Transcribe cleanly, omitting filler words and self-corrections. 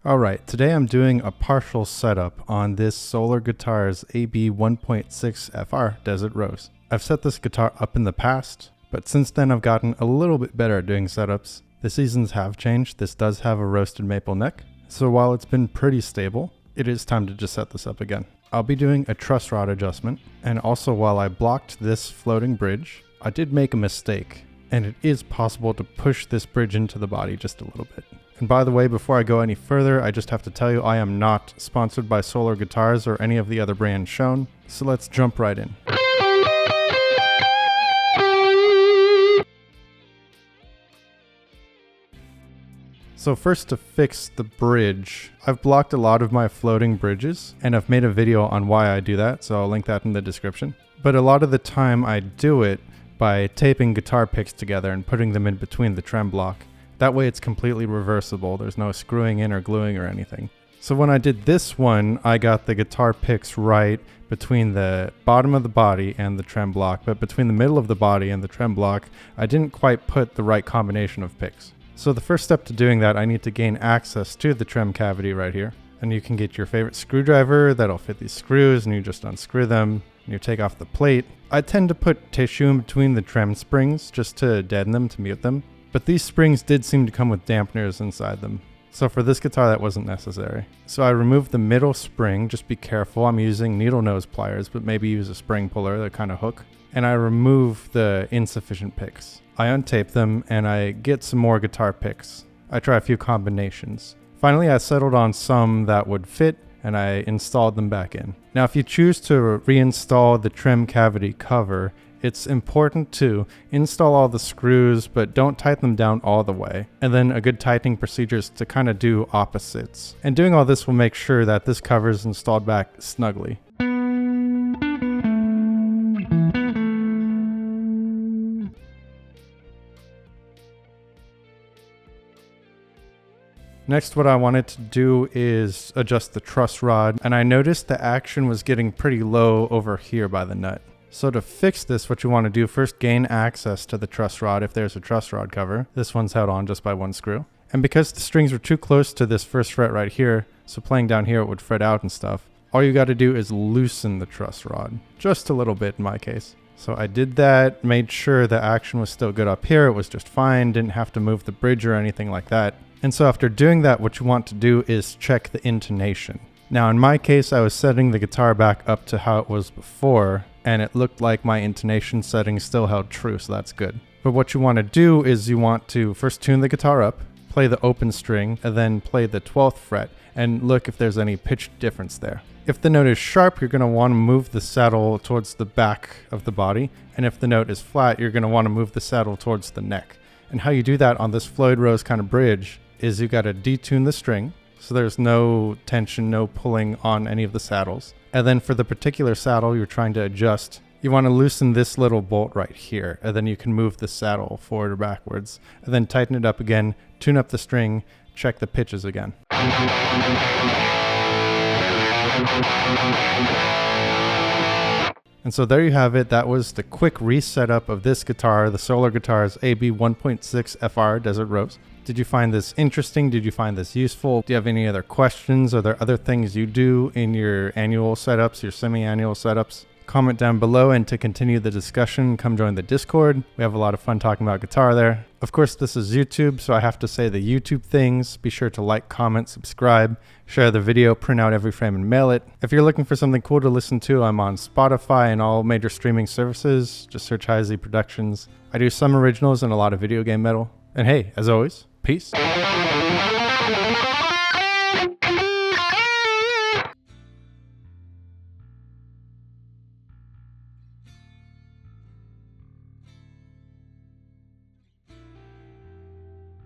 Alright, today I'm doing a partial setup on this Solar Guitar's AB1.6FR Desert Rose. I've set this guitar up in the past, but since then I've gotten a little bit better at doing setups. The seasons have changed. This does have a roasted maple neck, so while it's been pretty stable, it is time to just set this up again. I'll be doing a truss rod adjustment, and also while I blocked this floating bridge, I did make a mistake, and it is possible to push this bridge into the body just a little bit. And by the way, before I go any further, I just have to tell you I am not sponsored by Solar Guitars or any of the other brands shown, so let's jump right in. So first, to fix the bridge, I've blocked a lot of my floating bridges, and I've made a video on why I do that, so I'll link that in the description. But a lot of the time I do it by taping guitar picks together and putting them in between the trem block. That way it's completely reversible. There's no screwing in or gluing or anything. So when I did this one, I got the guitar picks right between the bottom of the body and the trem block, but between the middle of the body and the trem block, I didn't quite put the right combination of picks. So the first step to doing that, I need to gain access to the trem cavity right here. And you can get your favorite screwdriver that'll fit these screws, and you just unscrew them, and you take off the plate. I tend to put tissue in between the trem springs just to deaden them, to mute them. But these springs did seem to come with dampeners inside them. So for this guitar, that wasn't necessary. So I removed the middle spring. Just be careful. I'm using needle nose pliers, but maybe use a spring puller, that kind of hook. And I remove the insufficient picks. I untape them and I get some more guitar picks. I try a few combinations. Finally, I settled on some that would fit and I installed them back in. Now, if you choose to reinstall the trem cavity cover, it's important to install all the screws, but don't tighten them down all the way. And then a good tightening procedure is to kind of do opposites. And doing all this will make sure that this cover is installed back snugly. Next, what I wanted to do is adjust the truss rod, and I noticed the action was getting pretty low over here by the nut. So to fix this, what you want to do, first gain access to the truss rod if there's a truss rod cover. This one's held on just by one screw. And because the strings are too close to this first fret right here, so playing down here it would fret out and stuff, all you got to do is loosen the truss rod. Just a little bit in my case. So I did that, made sure the action was still good up here, it was just fine, didn't have to move the bridge or anything like that. And so after doing that, what you want to do is check the intonation. Now in my case, I was setting the guitar back up to how it was before, and it looked like my intonation setting still held true, so that's good. But what you want to do is you want to first tune the guitar up, play the open string, and then play the 12th fret, and look if there's any pitch difference there. If the note is sharp, you're going to want to move the saddle towards the back of the body, and if the note is flat, you're going to want to move the saddle towards the neck. And how you do that on this Floyd Rose kind of bridge is you got to detune the string, so there's no tension, no pulling on any of the saddles. And then for the particular saddle you're trying to adjust, you want to loosen this little bolt right here, and then you can move the saddle forward or backwards, and then tighten it up again, tune up the string, check the pitches again. And so there you have it. That was the quick reset up of this guitar, the Solar Guitar's AB1.6FR Desert Rose. Did you find this interesting? Did you find this useful? Do you have any other questions? Are there other things you do in your annual setups, your semi-annual setups? Comment down below, and to continue the discussion, come join the Discord. We have a lot of fun talking about guitar there. Of course, this is YouTube, so I have to say the YouTube things. Be sure to like, comment, subscribe, share the video, print out every frame and mail it. If you're looking for something cool to listen to, I'm on Spotify and all major streaming services. Just search Heisey Productions. I do some originals and a lot of video game metal. And hey, as always, peace.